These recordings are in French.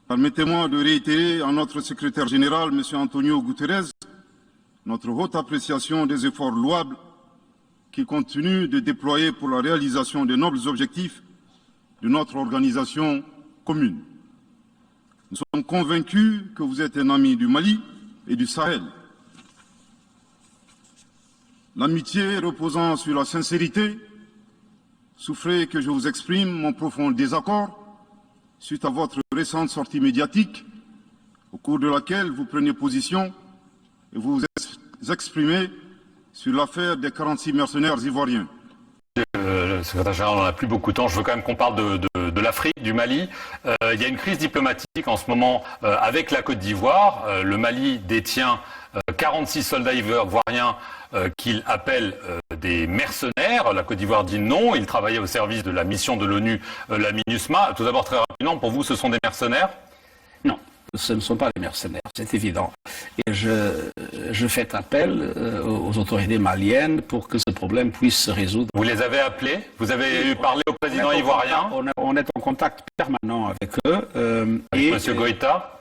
Permettez-moi de réitérer à notre secrétaire général, M. Antonio Guterres, notre haute appréciation des efforts louables qu'il continue de déployer pour la réalisation des nobles objectifs de notre organisation commune. Nous sommes convaincus que vous êtes un ami du Mali et du Sahel. L'amitié reposant sur la sincérité, souffrez que je vous exprime mon profond désaccord suite à votre récente sortie médiatique, au cours de laquelle vous prenez position et vous vous exprimez sur l'affaire des 46 mercenaires ivoiriens. Le secrétaire général, on n'a plus beaucoup de temps. Je veux quand même qu'on parle de l'Afrique, du Mali. Il y a une crise diplomatique en ce moment avec la Côte d'Ivoire. Le Mali détient 46 soldats ivoiriens qu'il appelle des mercenaires. La Côte d'Ivoire dit non. Ils travaillaient au service de la mission de l'ONU, la MINUSMA. Tout d'abord, très rapidement, pour vous, ce sont des mercenaires? Non, ce ne sont pas des mercenaires, c'est évident. Et je fais appel aux autorités maliennes pour que ce problème puisse se résoudre. Vous les avez appelés? Vous avez parlé au président ivoirien? On est en contact permanent avec eux. Avec M. Goïta?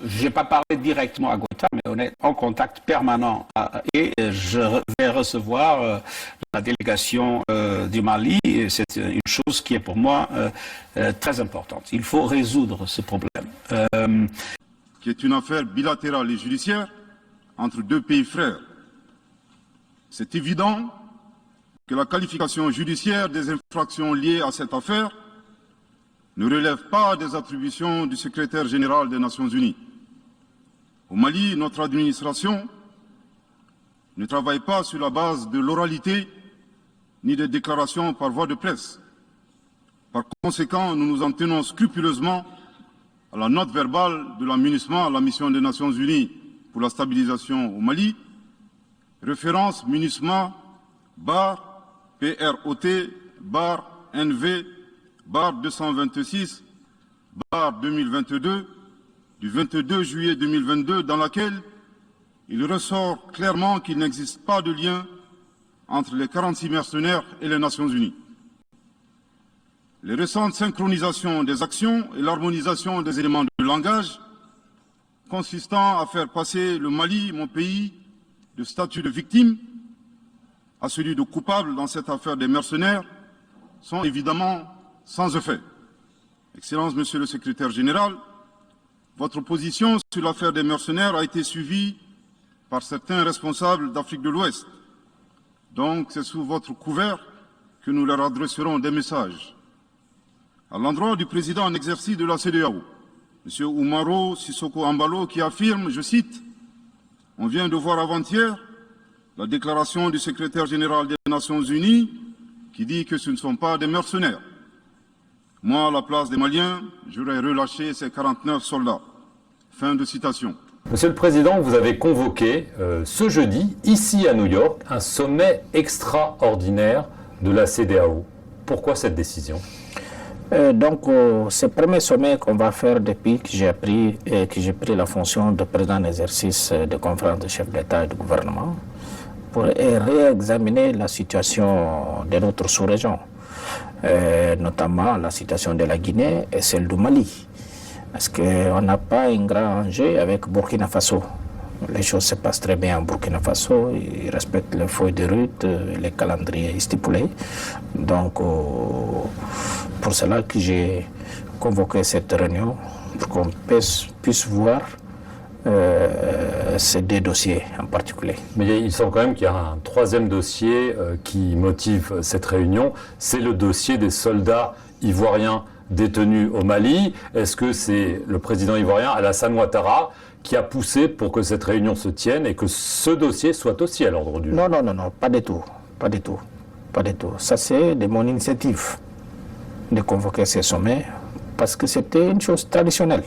Je n'ai pas parlé directement à Goïta, mais on est en contact permanent. Et je vais recevoir la délégation du Mali. C'est une chose qui est pour moi très importante. Il faut résoudre ce problème. Qui est une affaire bilatérale et judiciaire entre deux pays frères. C'est évident que la qualification judiciaire des infractions liées à cette affaire ne relève pas des attributions du secrétaire général des Nations Unies. Au Mali, notre administration ne travaille pas sur la base de l'oralité ni des déclarations par voie de presse. Par conséquent, nous nous en tenons scrupuleusement à la note verbale de la MINUSMA, la mission des Nations Unies pour la stabilisation au Mali, référence MINUSMA bar PROT bar NV bar 226 bar 2022 du 22 juillet 2022 dans laquelle il ressort clairement qu'il n'existe pas de lien entre les 46 mercenaires et les Nations Unies. Les récentes synchronisations des actions et l'harmonisation des éléments de langage consistant à faire passer le Mali, mon pays, de statut de victime à celui de coupable dans cette affaire des mercenaires sont évidemment sans effet. Excellence, Monsieur le Secrétaire général, votre position sur l'affaire des mercenaires a été suivie par certains responsables d'Afrique de l'Ouest. Donc, c'est sous votre couvert que nous leur adresserons des messages. À l'endroit du président en exercice de la CEDEAO, M. Umaro Sissoko Ambalo, qui affirme, je cite, « On vient de voir avant-hier la déclaration du secrétaire général des Nations Unies qui dit que ce ne sont pas des mercenaires. Moi, à la place des Maliens, j'aurais relâché ces 49 soldats. » Fin de citation. Monsieur le Président, vous avez convoqué ce jeudi, ici à New York, un sommet extraordinaire de la CEDEAO. Pourquoi cette décision ? Donc, c'est le premier sommet qu'on va faire depuis que j'ai pris la fonction de président d'exercice de conférence de chefs d'État et de gouvernement pour réexaminer la situation de notre sous-région, notamment la situation de la Guinée et celle du Mali. Parce qu'on n'a pas un grand enjeu avec Burkina Faso. Les choses se passent très bien en Burkina Faso, ils respectent les feuilles de route, les calendriers stipulés. Donc, pour cela que j'ai convoqué cette réunion, pour qu'on puisse voir ces deux dossiers en particulier. Mais il semble quand même qu'il y a un troisième dossier qui motive cette réunion, c'est le dossier des soldats ivoiriens détenus au Mali. Est-ce que c'est le président ivoirien Alassane Ouattara qui a poussé pour que cette réunion se tienne et que ce dossier soit aussi à l'ordre du jour? Non, pas du tout, pas du tout, pas du tout. Ça c'est de mon initiative de convoquer ces sommets parce que c'était une chose traditionnelle.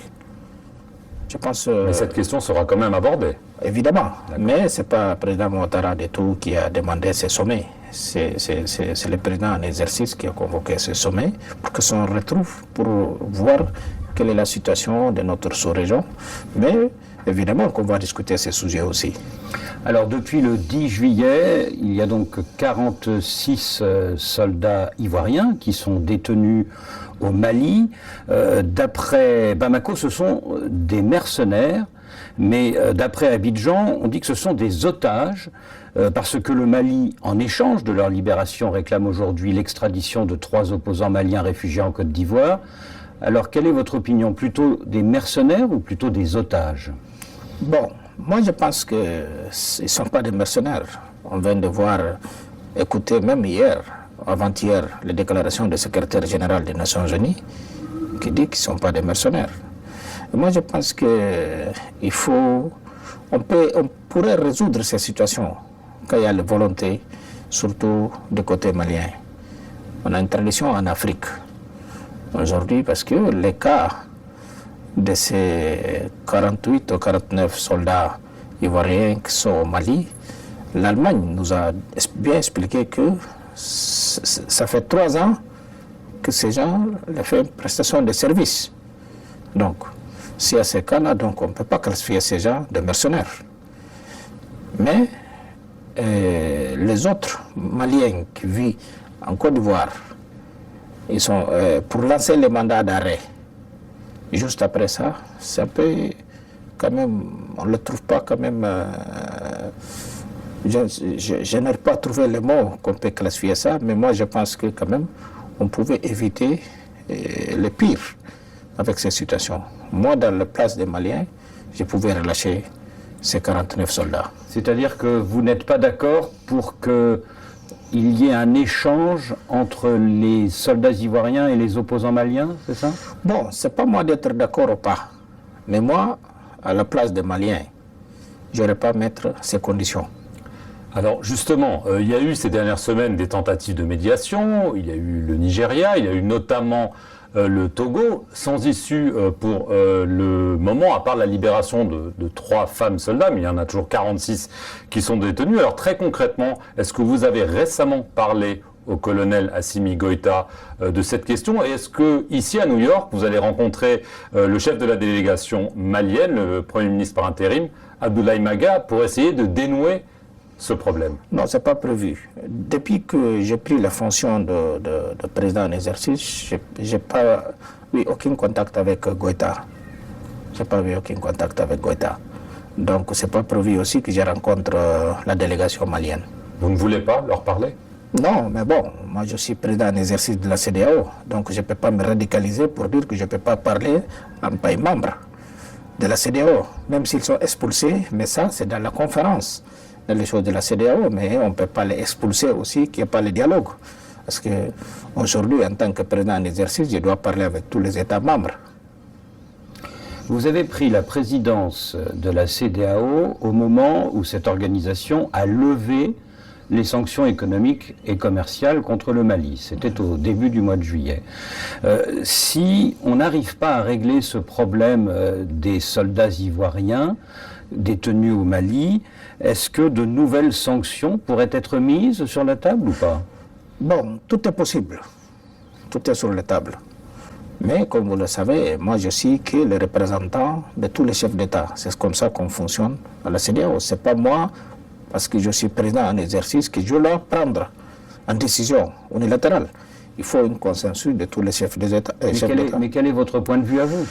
Je pense. Mais cette question sera quand même abordée. Évidemment, mais ce n'est pas le président Ouattara du tout qui a demandé ces sommets. C'est le président en exercice qui a convoqué ce sommet pour que s'en retrouve, pour voir quelle est la situation de notre sous-région. Mais évidemment qu'on va discuter ces sujets aussi. Alors depuis le 10 juillet, il y a donc 46 soldats ivoiriens qui sont détenus au Mali. D'après Bamako, ce sont des mercenaires, mais d'après Abidjan, on dit que ce sont des otages, parce que le Mali, en échange de leur libération, réclame aujourd'hui l'extradition de 3 opposants maliens réfugiés en Côte d'Ivoire. Alors, quelle est votre opinion? Plutôt des mercenaires ou plutôt des otages? Bon, moi je pense qu'ils ne sont pas des mercenaires. On vient de voir, écouter même hier, avant-hier, les déclarations du secrétaire général des Nations Unies qui dit qu'ils ne sont pas des mercenaires. Et moi je pense qu'il faut, on pourrait résoudre ces situations quand il y a la volonté, surtout du côté malien. On a une tradition en Afrique aujourd'hui parce que les cas de ces 48 ou 49 soldats ivoiriens qui sont au Mali, l'Allemagne nous a bien expliqué que ça fait 3 ans que ces gens ont fait une prestation de service. Donc, si à ces cas-là, donc on ne peut pas classifier ces gens de mercenaires. Mais les autres Maliens qui vivent en Côte d'Ivoire, ils sont pour lancer les mandats d'arrêt. Juste après ça, c'est un peu, quand même, on ne le trouve pas quand même, je n'arrive pas à trouver le mot qu'on peut classifier ça, mais moi je pense que quand même, on pouvait éviter le pire avec ces situations. Moi, dans la place des Maliens, je pouvais relâcher ces 49 soldats. C'est-à-dire que vous n'êtes pas d'accord pour qu'il y ait un échange entre les soldats ivoiriens et les opposants maliens, c'est ça? Bon, c'est pas moi d'être d'accord ou pas. Mais moi, à la place des Maliens, je n'aurais pas mettre ces conditions. Alors justement, il y a eu ces dernières semaines des tentatives de médiation, il y a eu le Nigeria, il y a eu notamment le Togo, sans issue pour le moment, à part la libération de 3 femmes soldats, mais il y en a toujours 46 qui sont détenus. Alors très concrètement, est-ce que vous avez récemment parlé au colonel Assimi Goïta de cette question? Et est-ce que ici à New York, vous allez rencontrer le chef de la délégation malienne, le Premier ministre par intérim, Abdoulaye Maga, pour essayer de dénouer ce problème? Non, ce n'est pas prévu. Depuis que j'ai pris la fonction de président en exercice, je n'ai pas eu aucun contact avec Goïta. Je n'ai pas eu aucun contact avec Goïta. Donc, ce n'est pas prévu aussi que je rencontre la délégation malienne. Vous ne voulez pas leur parler? Non, mais bon, moi je suis président en exercice de la CEDEAO, donc je ne peux pas me radicaliser pour dire que je ne peux pas parler en pays membre de la CEDEAO, même s'ils sont expulsés, mais ça c'est dans la conférence. Les choses de la CEDEAO, mais on ne peut pas les expulser aussi, qu'il n'y ait pas le dialogue. Parce qu'aujourd'hui, en tant que président en exercice, je dois parler avec tous les États membres. Vous avez pris la présidence de la CEDEAO au moment où cette organisation a levé les sanctions économiques et commerciales contre le Mali. C'était au début du mois de juillet. Si on n'arrive pas à régler ce problème des soldats ivoiriens détenus au Mali, est-ce que de nouvelles sanctions pourraient être mises sur la table ou pas? Bon, tout est possible. Tout est sur la table. Mais comme vous le savez, moi je suis que le représentant de tous les chefs d'État. C'est comme ça qu'on fonctionne à la CEDEAO. Ce n'est pas moi, parce que je suis président en exercice, que je dois prendre une décision unilatérale. Il faut un consensus de tous les chefs d'État. Mais quel est votre point de vue à vous?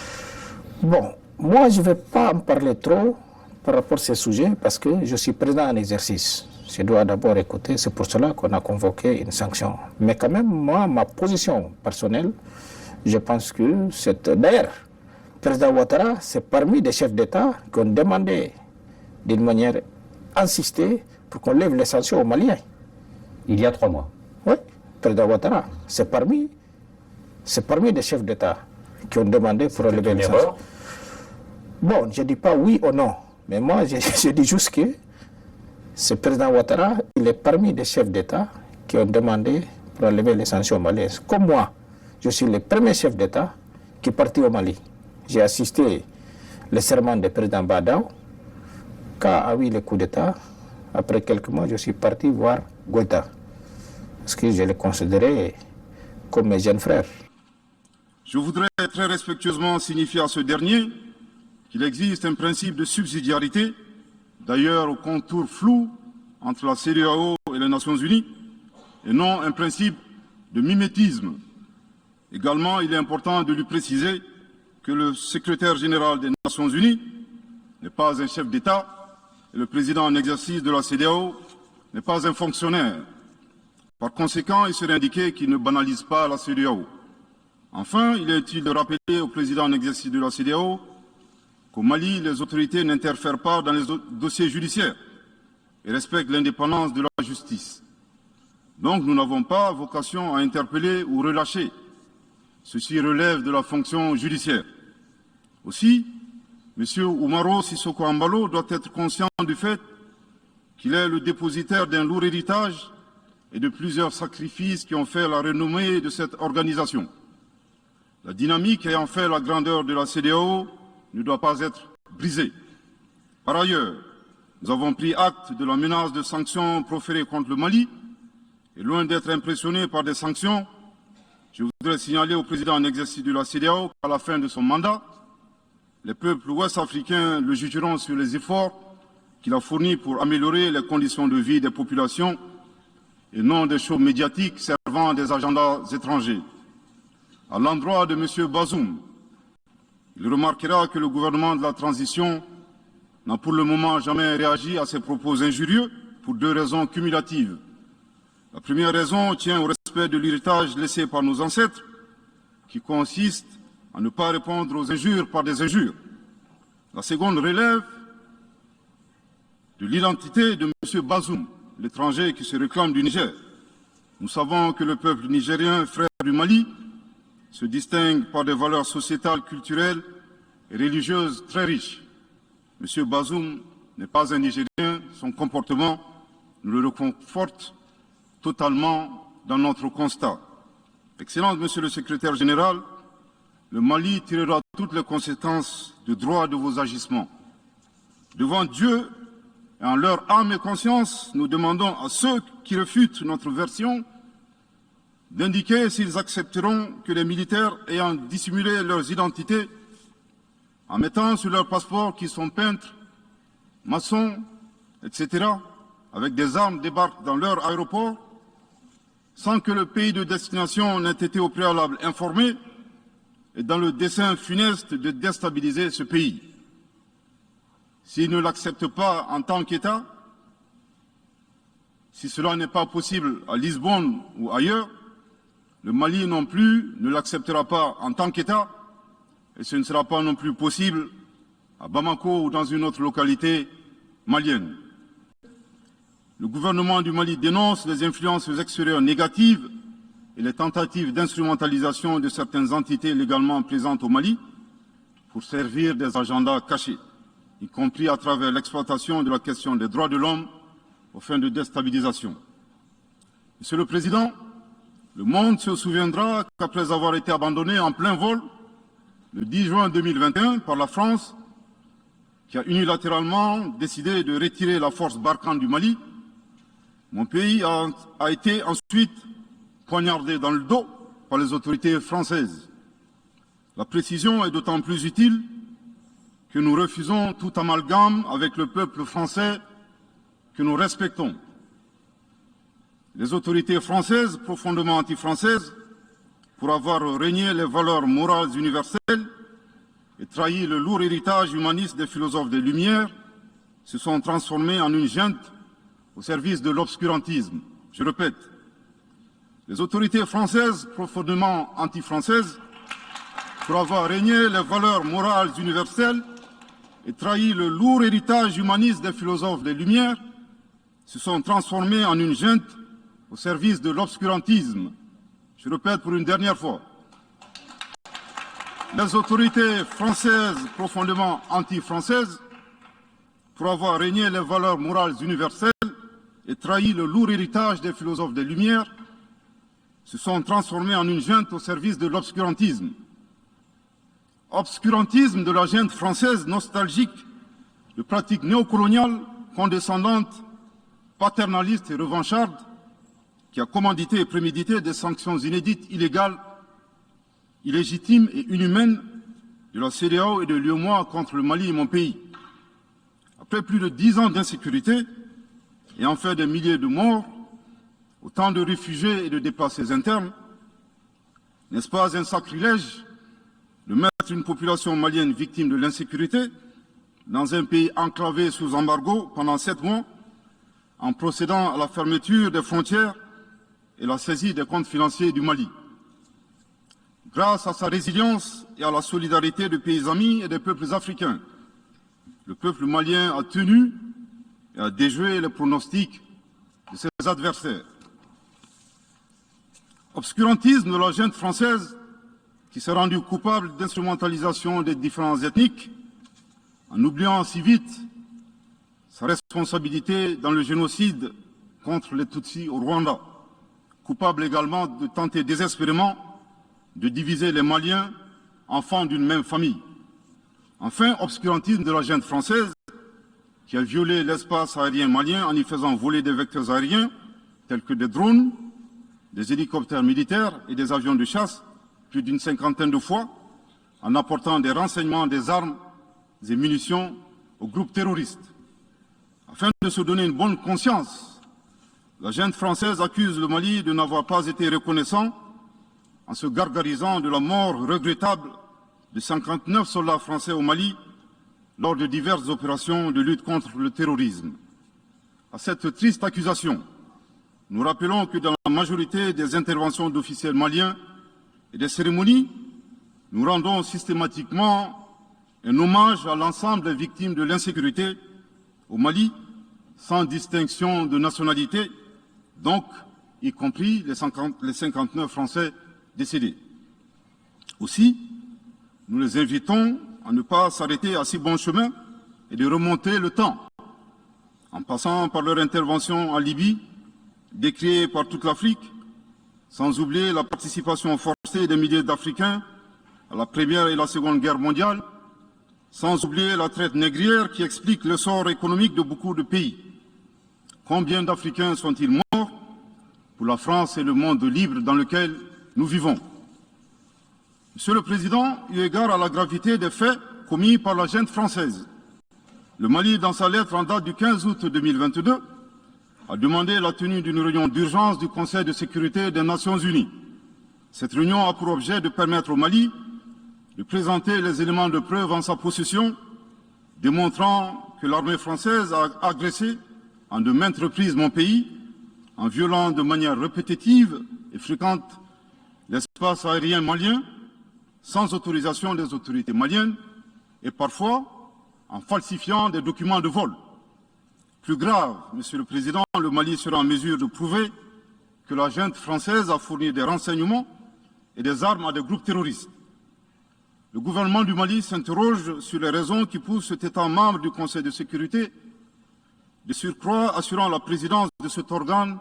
Bon, moi je ne vais pas en parler trop par rapport à ces sujets, parce que je suis président en exercice. Je dois d'abord écouter, c'est pour cela qu'on a convoqué une sanction. Mais quand même, moi, ma position personnelle, je pense que c'est... D'ailleurs, le président Ouattara, c'est parmi des chefs d'État qui ont demandé d'une manière insistée pour qu'on lève les sanctions aux Maliens. Il y a 3 mois. Oui, le président Ouattara, c'est parmi des chefs d'État qui ont demandé pour lever les sanctions. Bon, je ne dis pas oui ou non. Mais moi, je dis juste que ce président Ouattara, il est parmi des chefs d'État qui ont demandé pour enlever les sanctions maliennes. Comme moi, je suis le premier chef d'État qui est parti au Mali. J'ai assisté au serment du président Badao. Quand a eu le coup d'État, après quelques mois, je suis parti voir Goïta. Parce que je le considérais comme mes jeunes frères. Je voudrais très respectueusement signifier à ce dernier qu'il existe un principe de subsidiarité d'ailleurs au contour flou entre la CEDEAO et les Nations Unies, et non un principe de mimétisme. Également, il est important de lui préciser que le secrétaire général des Nations Unies n'est pas un chef d'État et le président en exercice de la CEDEAO n'est pas un fonctionnaire. Par conséquent, il serait indiqué qu'il ne banalise pas la CEDEAO. Enfin, il est utile de rappeler au président en exercice de la CEDEAO qu'au Mali, les autorités n'interfèrent pas dans les dossiers judiciaires et respectent l'indépendance de la justice. Donc, nous n'avons pas vocation à interpeller ou relâcher. Ceci relève de la fonction judiciaire. Aussi, M. Oumaro Sissoko Embalo doit être conscient du fait qu'il est le dépositaire d'un lourd héritage et de plusieurs sacrifices qui ont fait la renommée de cette organisation. La dynamique ayant fait la grandeur de la CEDEAO ne doit pas être brisée. Par ailleurs, nous avons pris acte de la menace de sanctions proférées contre le Mali et loin d'être impressionnés par des sanctions, je voudrais signaler au président en exercice de la CEDEAO qu'à la fin de son mandat, les peuples ouest-africains le jugeront sur les efforts qu'il a fournis pour améliorer les conditions de vie des populations et non des shows médiatiques servant à des agendas étrangers. À l'endroit de M. Bazoum, il remarquera que le gouvernement de la transition n'a pour le moment jamais réagi à ces propos injurieux pour deux raisons cumulatives. La première raison tient au respect de l'héritage laissé par nos ancêtres, qui consiste à ne pas répondre aux injures par des injures. La seconde relève de l'identité de M. Bazoum, l'étranger qui se réclame du Niger. Nous savons que le peuple nigérien, frère du Mali, se distingue par des valeurs sociétales, culturelles et religieuses très riches. M. Bazoum n'est pas un Nigérien, son comportement nous le reconforte totalement dans notre constat. Excellence, Monsieur le Secrétaire général, le Mali tirera toutes les conséquences de droit de vos agissements. Devant Dieu et en leur âme et conscience, nous demandons à ceux qui refutent notre version d'indiquer s'ils accepteront que les militaires ayant dissimulé leurs identités en mettant sur leur passeport qu'ils sont peintres, maçons, etc., avec des armes débarquent dans leur aéroport sans que le pays de destination n'ait été au préalable informé et dans le dessein funeste de déstabiliser ce pays. S'ils ne l'acceptent pas en tant qu'État, si cela n'est pas possible à Lisbonne ou ailleurs, le Mali non plus ne l'acceptera pas en tant qu'État et ce ne sera pas non plus possible à Bamako ou dans une autre localité malienne. Le gouvernement du Mali dénonce les influences extérieures négatives et les tentatives d'instrumentalisation de certaines entités légalement présentes au Mali pour servir des agendas cachés, y compris à travers l'exploitation de la question des droits de l'homme aux fins de déstabilisation. Monsieur le Président, le monde se souviendra qu'après avoir été abandonné en plein vol le 10 juin 2021 par la France, qui a unilatéralement décidé de retirer la force Barkhane du Mali, mon pays a été ensuite poignardé dans le dos par les autorités françaises. La précision est d'autant plus utile que nous refusons tout amalgame avec le peuple français que nous respectons. Les autorités françaises, profondément anti-françaises, pour avoir régné les valeurs morales universelles et trahi le lourd héritage humaniste des philosophes des Lumières, se sont transformées en une junte au service de l'obscurantisme. Je répète, les autorités françaises, profondément anti-françaises, pour avoir régné les valeurs morales universelles et trahi le lourd héritage humaniste des philosophes des Lumières, se sont transformées en une junte au service de l'obscurantisme. Je répète pour une dernière fois. Les autorités françaises, profondément anti-françaises, pour avoir régné les valeurs morales universelles et trahi le lourd héritage des philosophes des Lumières, se sont transformés en une junte au service de l'obscurantisme. Obscurantisme de la junte française nostalgique, de pratiques néocoloniales, condescendantes, paternalistes et revanchardes, qui a commandité et prémédité des sanctions inédites, illégales, illégitimes et inhumaines de la CEDEAO et de l'UEMOA contre le Mali et mon pays. Après plus de 10 ans d'insécurité et en fait des milliers de morts, autant de réfugiés et de déplacés internes, n'est-ce pas un sacrilège de mettre une population malienne victime de l'insécurité dans un pays enclavé sous embargo pendant 7 mois, en procédant à la fermeture des frontières et la saisie des comptes financiers du Mali. Grâce à sa résilience et à la solidarité de pays amis et des peuples africains, le peuple malien a tenu et a déjoué les pronostics de ses adversaires. Obscurantisme de la junte française qui s'est rendue coupable d'instrumentalisation des différences ethniques, en oubliant si vite sa responsabilité dans le génocide contre les Tutsis au Rwanda, coupable également de tenter désespérément de diviser les Maliens, enfants d'une même famille. Enfin, obscurantisme de la junte française qui a violé l'espace aérien malien en y faisant voler des vecteurs aériens tels que des drones, des hélicoptères militaires et des avions de chasse plus d'une 50aine de fois, en apportant des renseignements, des armes et munitions aux groupes terroristes. Afin de se donner une bonne conscience, la junte française accuse le Mali de n'avoir pas été reconnaissant en se gargarisant de la mort regrettable de 59 soldats français au Mali lors de diverses opérations de lutte contre le terrorisme. À cette triste accusation, nous rappelons que dans la majorité des interventions d'officiels maliens et des cérémonies, nous rendons systématiquement un hommage à l'ensemble des victimes de l'insécurité au Mali, sans distinction de nationalité, donc y compris les 59 Français décédés. Aussi, nous les invitons à ne pas s'arrêter à si bon chemin et de remonter le temps, en passant par leur intervention en Libye, décriée par toute l'Afrique, sans oublier la participation forcée des milliers d'Africains à la Première et la Seconde Guerre mondiale, sans oublier la traite négrière qui explique le sort économique de beaucoup de pays. Combien d'Africains sont-ils morts pour la France et le monde libre dans lequel nous vivons? Monsieur le Président, eu égard à la gravité des faits commis par la junte française, le Mali, dans sa lettre en date du 15 août 2022, a demandé la tenue d'une réunion d'urgence du Conseil de sécurité des Nations Unies. Cette réunion a pour objet de permettre au Mali de présenter les éléments de preuve en sa possession, démontrant que l'armée française a agressé en de maintes reprises mon pays, en violant de manière répétitive et fréquente l'espace aérien malien, sans autorisation des autorités maliennes, et parfois en falsifiant des documents de vol. Plus grave, Monsieur le Président, le Mali sera en mesure de prouver que la junte française a fourni des renseignements et des armes à des groupes terroristes. Le gouvernement du Mali s'interroge sur les raisons qui poussent cet État membre du Conseil de sécurité, de surcroît assurant la présidence de cet organe,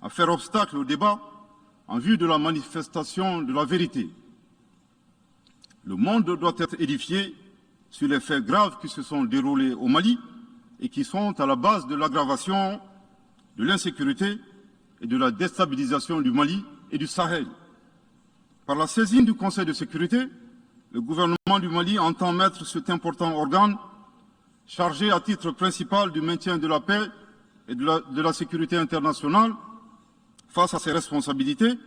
à faire obstacle au débat en vue de la manifestation de la vérité. Le monde doit être édifié sur les faits graves qui se sont déroulés au Mali et qui sont à la base de l'aggravation de l'insécurité et de la déstabilisation du Mali et du Sahel. Par la saisine du Conseil de sécurité, le gouvernement du Mali entend mettre cet important organe chargé à titre principal du maintien de la paix et de la sécurité internationale face à ses responsabilités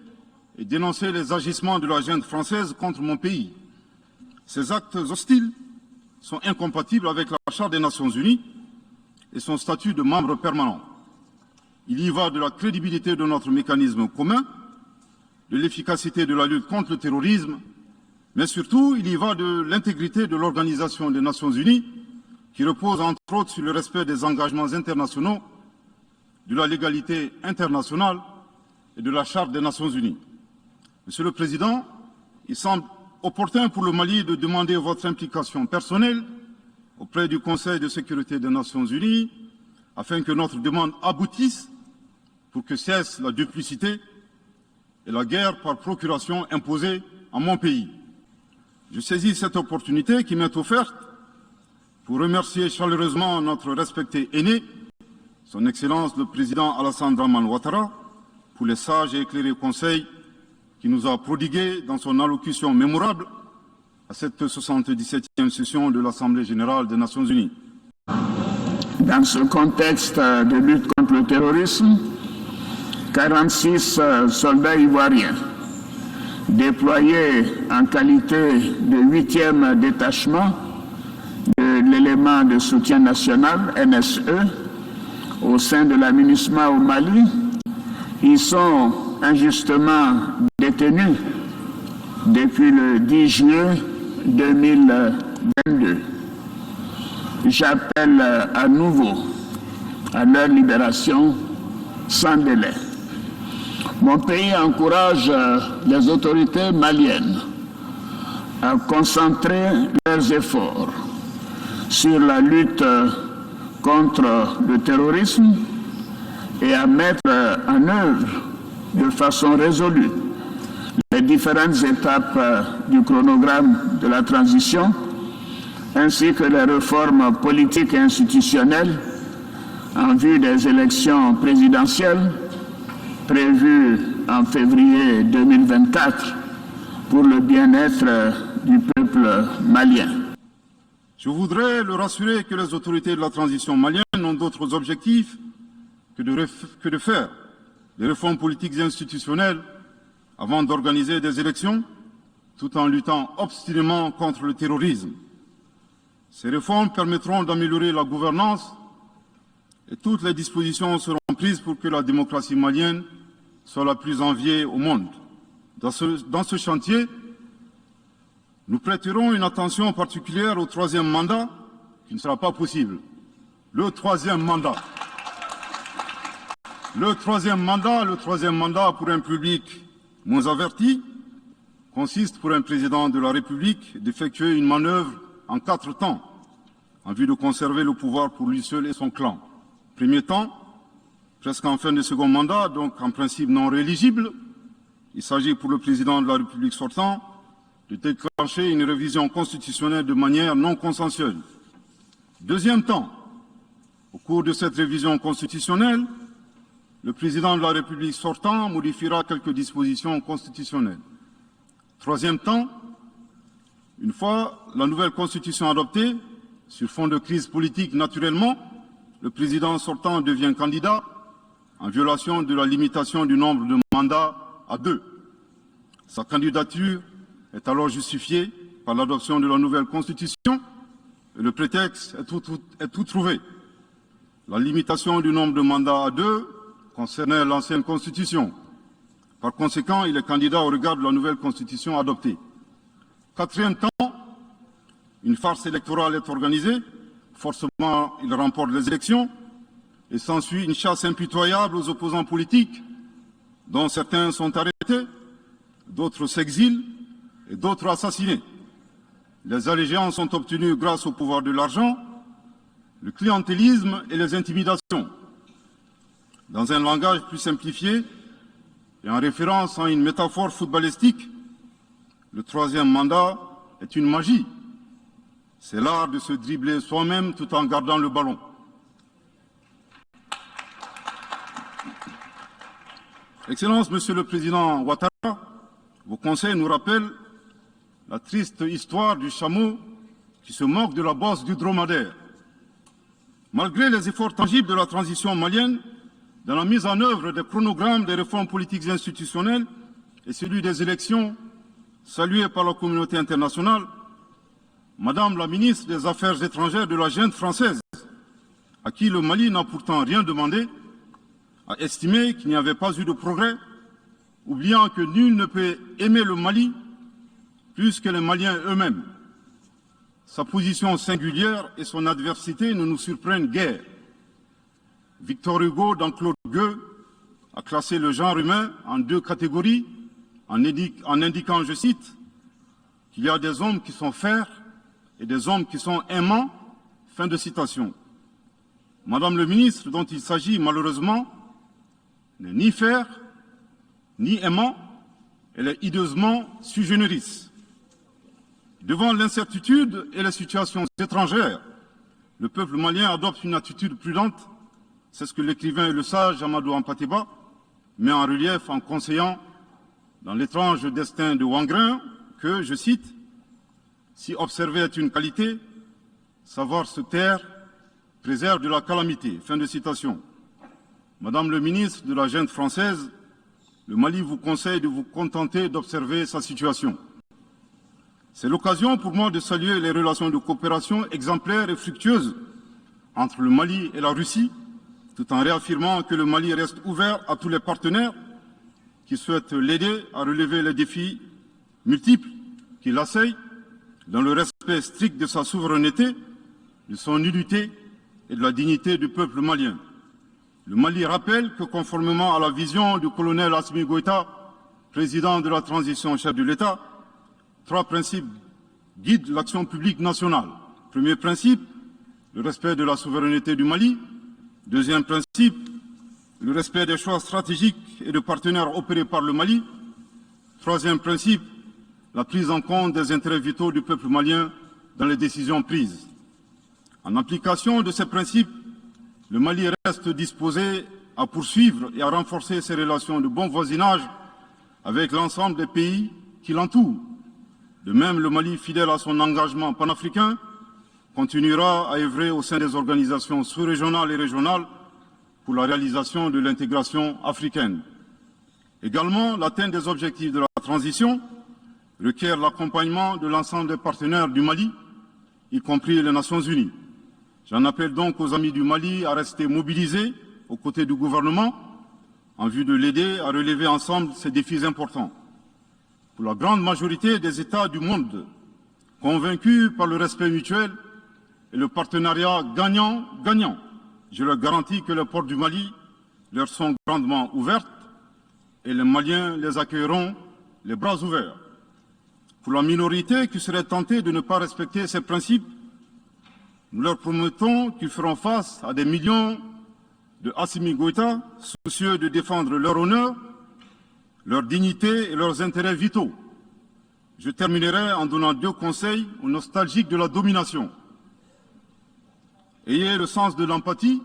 et dénoncer les agissements de la junte française contre mon pays. Ces actes hostiles sont incompatibles avec la Charte des Nations Unies et son statut de membre permanent. Il y va de la crédibilité de notre mécanisme commun, de l'efficacité de la lutte contre le terrorisme, mais surtout, il y va de l'intégrité de l'Organisation des Nations Unies, qui repose entre autres sur le respect des engagements internationaux, de la légalité internationale et de la Charte des Nations Unies. Monsieur le Président, il semble opportun pour le Mali de demander votre implication personnelle auprès du Conseil de sécurité des Nations Unies, afin que notre demande aboutisse pour que cesse la duplicité et la guerre par procuration imposée à mon pays. Je saisis cette opportunité qui m'est offerte pour remercier chaleureusement notre respecté aîné, son Excellence le Président Alassane Dramane Ouattara, pour les sages et éclairés conseils qui nous a prodigués dans son allocution mémorable à cette 77e session de l'Assemblée générale des Nations unies. Dans ce contexte de lutte contre le terrorisme, 46 soldats ivoiriens déployés en qualité de 8e détachement de l'élément de soutien national, NSE, au sein de la MINUSMA au Mali, ils sont injustement détenus depuis le 10 juillet 2022. J'appelle à nouveau à leur libération sans délai. Mon pays encourage les autorités maliennes à concentrer leurs efforts sur la lutte contre le terrorisme et à mettre en œuvre de façon résolue les différentes étapes du chronogramme de la transition, ainsi que les réformes politiques et institutionnelles en vue des élections présidentielles prévues en février 2024 pour le bien-être du peuple malien. Je voudrais le rassurer que les autorités de la transition malienne n'ont d'autres objectifs que de faire des réformes politiques et institutionnelles avant d'organiser des élections, tout en luttant obstinément contre le terrorisme. Ces réformes permettront d'améliorer la gouvernance et toutes les dispositions seront prises pour que la démocratie malienne soit la plus enviée au monde. Dans ce chantier, nous prêterons une attention particulière au 3e mandat, qui ne sera pas possible. Le 3e mandat. Le troisième mandat pour un public moins averti consiste pour un président de la République d'effectuer une manœuvre en 4 temps, en vue de conserver le pouvoir pour lui seul et son clan. Premier temps, presque en fin de second mandat, donc en principe non rééligible, il s'agit pour le président de la République sortant de déclencher une révision constitutionnelle de manière non consensuelle. Deuxième temps, au cours de cette révision constitutionnelle, le président de la République sortant modifiera quelques dispositions constitutionnelles. Troisième temps, une fois la nouvelle constitution adoptée, sur fond de crise politique naturellement, le président sortant devient candidat en violation de la limitation du nombre de mandats à 2. Sa candidature est alors justifiée par l'adoption de la nouvelle constitution et le prétexte est tout trouvé. La limitation du nombre de mandats à 2 concernait l'ancienne constitution. Par conséquent, il est candidat au regard de la nouvelle constitution adoptée. Quatrième temps, une farce électorale est organisée, forcément il remporte les élections, et s'ensuit une chasse impitoyable aux opposants politiques, dont certains sont arrêtés, d'autres s'exilent et d'autres assassinés. Les allégeances sont obtenues grâce au pouvoir de l'argent, le clientélisme et les intimidations. Dans un langage plus simplifié et en référence à une métaphore footballistique, le troisième mandat est une magie. C'est l'art de se dribbler soi-même tout en gardant le ballon. Excellence, Monsieur le Président Ouattara, vos conseils nous rappellent la triste histoire du chameau qui se moque de la bosse du dromadaire. Malgré les efforts tangibles de la transition malienne, dans la mise en œuvre des chronogrammes des réformes politiques et institutionnelles et celui des élections, salués par la communauté internationale, Madame la ministre des Affaires étrangères de la junte française, à qui le Mali n'a pourtant rien demandé, a estimé qu'il n'y avait pas eu de progrès, oubliant que nul ne peut aimer le Mali plus que les Maliens eux-mêmes. Sa position singulière et son adversité ne nous surprennent guère. Victor Hugo, dans Claude Gueux, a classé le genre humain en 2 catégories, en indiquant, je cite, qu'il y a des hommes qui sont fers et des hommes qui sont aimants. Fin de citation. Madame le ministre, dont il s'agit malheureusement, n'est ni fer, ni aimant, elle est hideusement sui generis. Devant l'incertitude et les situations étrangères, le peuple malien adopte une attitude prudente. C'est ce que l'écrivain et le sage Amadou Hampâté-Bâ met en relief en conseillant dans l'étrange destin de Wangrin que, je cite, « Si observer est une qualité, savoir se taire préserve de la calamité. Fin de citation. Madame le ministre de la Junte française, le Mali vous conseille de vous contenter d'observer sa situation. C'est l'occasion pour moi de saluer les relations de coopération exemplaires et fructueuses entre le Mali et la Russie, tout en réaffirmant que le Mali reste ouvert à tous les partenaires qui souhaitent l'aider à relever les défis multiples qui l'assaillent, dans le respect strict de sa souveraineté, de son unité et de la dignité du peuple malien. Le Mali rappelle que, conformément à la vision du colonel Assimi Goïta, président de la transition chef de l'État, 3 principes guident l'action publique nationale. Premier principe, le respect de la souveraineté du Mali. Deuxième principe, le respect des choix stratégiques et de partenaires opérés par le Mali. Troisième principe, la prise en compte des intérêts vitaux du peuple malien dans les décisions prises. En application de ces principes, le Mali reste disposé à poursuivre et à renforcer ses relations de bon voisinage avec l'ensemble des pays qui l'entourent. De même, le Mali, fidèle à son engagement panafricain, continuera à œuvrer au sein des organisations sous-régionales et régionales pour la réalisation de l'intégration africaine. Également, l'atteinte des objectifs de la transition requiert l'accompagnement de l'ensemble des partenaires du Mali, y compris les Nations Unies. J'en appelle donc aux amis du Mali à rester mobilisés aux côtés du gouvernement en vue de l'aider à relever ensemble ces défis importants. Pour la grande majorité des États du monde, convaincus par le respect mutuel et le partenariat gagnant-gagnant, je leur garantis que les portes du Mali leur sont grandement ouvertes et les Maliens les accueilleront les bras ouverts. Pour la minorité qui serait tentée de ne pas respecter ces principes, nous leur promettons qu'ils feront face à des millions de Assimi Goïta, soucieux de défendre leur honneur, leur dignité et leurs intérêts vitaux. Je terminerai en donnant 2 conseils aux nostalgiques de la domination. Ayez le sens de l'empathie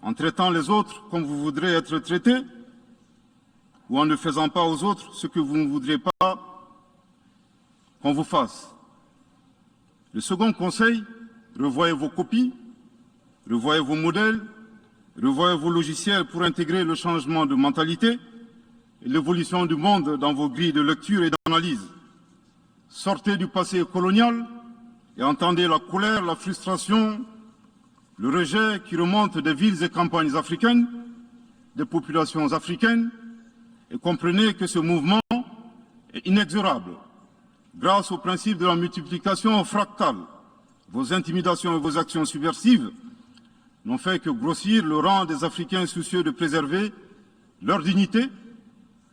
en traitant les autres comme vous voudrez être traités ou en ne faisant pas aux autres ce que vous ne voudrez pas qu'on vous fasse. Le second conseil, revoyez vos copies, revoyez vos modèles, revoyez vos logiciels pour intégrer le changement de mentalité et l'évolution du monde dans vos grilles de lecture et d'analyse. Sortez du passé colonial et entendez la colère, la frustration, le rejet qui remonte des villes et campagnes africaines, des populations africaines, et comprenez que ce mouvement est inexorable. Grâce au principe de la multiplication fractale, vos intimidations et vos actions subversives n'ont fait que grossir le rang des Africains soucieux de préserver leur dignité.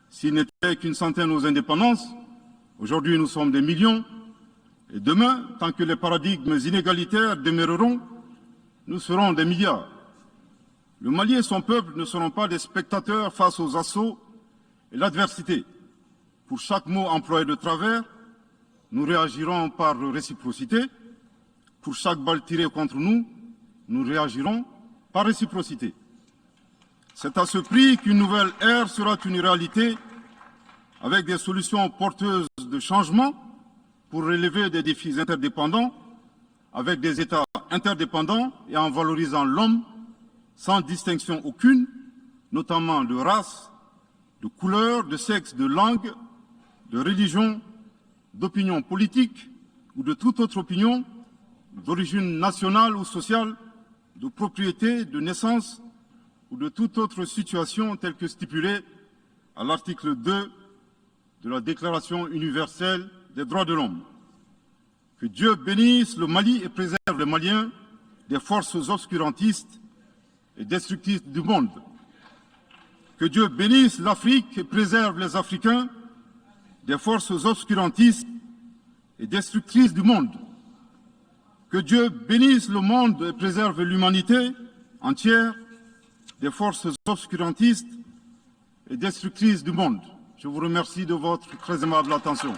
S'il n'était qu'une centaine aux indépendances, aujourd'hui nous sommes des millions, et demain, tant que les paradigmes inégalitaires demeureront, nous serons des milliards. Le Mali et son peuple ne seront pas des spectateurs face aux assauts et l'adversité. Pour chaque mot employé de travers, nous réagirons par réciprocité. Pour chaque balle tirée contre nous, nous réagirons par réciprocité. C'est à ce prix qu'une nouvelle ère sera une réalité avec des solutions porteuses de changement pour relever des défis interdépendants, avec des États interdépendants et en valorisant l'homme sans distinction aucune, notamment de race, de couleur, de sexe, de langue, de religion, d'opinion politique ou de toute autre opinion, d'origine nationale ou sociale, de propriété, de naissance ou de toute autre situation telle que stipulée à l'article 2 de la Déclaration universelle des droits de l'homme. Que Dieu bénisse le Mali et préserve les Maliens des forces obscurantistes et destructrices du monde. Que Dieu bénisse l'Afrique et préserve les Africains des forces obscurantistes et destructrices du monde. Que Dieu bénisse le monde et préserve l'humanité entière des forces obscurantistes et destructrices du monde. Je vous remercie de votre très aimable attention.